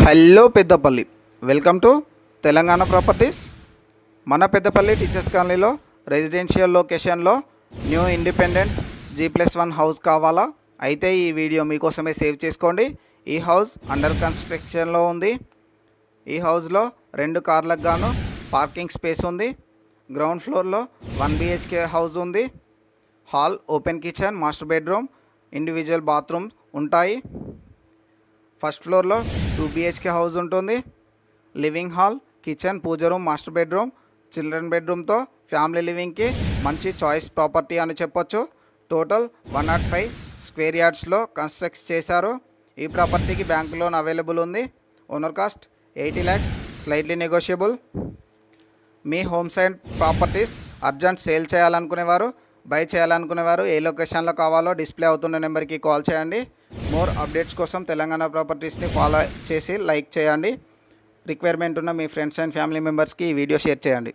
Hello Peddapalli, welcome to Telangana properties. మన Peddapalli teachers కాలనీలో residential లొకేషన్లో న్యూ ఇండిపెండెంట్ G+1 హౌస్ కావాలా? అయితే ఈ వీడియో మీకోసమే సేవ్ చేసుకోండి. ఈ హౌస్ అండర్ కన్స్ట్రక్షన్లో ఉంది. ఈ హౌస్లో 2 కార్లకు గాను పార్కింగ్ స్పేస్ ఉంది. గ్రౌండ్ ఫ్లోర్లో 1 BHK హౌస్ ఉంది. Hall, open kitchen, master bedroom, individual bathroom ఉంటాయి. ఫస్ట్ ఫ్లోర్లో 2 BHK హౌస్ ఉంటుంది. Living hall, kitchen, puja room, master bedroom, children బెడ్రూమ్తో ఫ్యామిలీ లివింగ్కి మంచి చాయిస్ ప్రాపర్టీ అని చెప్పొచ్చు. టోటల్ 105 స్క్వేర్ యార్డ్స్లో కన్స్ట్రక్ట్ చేశారు. ఈ ప్రాపర్టీకి బ్యాంక్ లోన్ అవైలబుల్ ఉంది. Owner cost 80 lakhs, slightly negotiable. మీ homes and properties urgent sale చేయాలనుకునేవారు, బై చేయాలనుకునేవారు ఏ లొకేషన్లో కావాలో డిస్ప్లే అవుతున్న నెంబర్కి కాల్ చేయండి. మోర్ అప్డేట్స్ కోసం తెలంగాణ ప్రాపర్టీస్ని ఫాలో చేసి లైక్ చేయండి. రిక్వైర్మెంట్ ఉన్న మీ ఫ్రెండ్స్ అండ్ ఫ్యామిలీ మెంబర్స్కి ఈ వీడియో షేర్ చేయండి.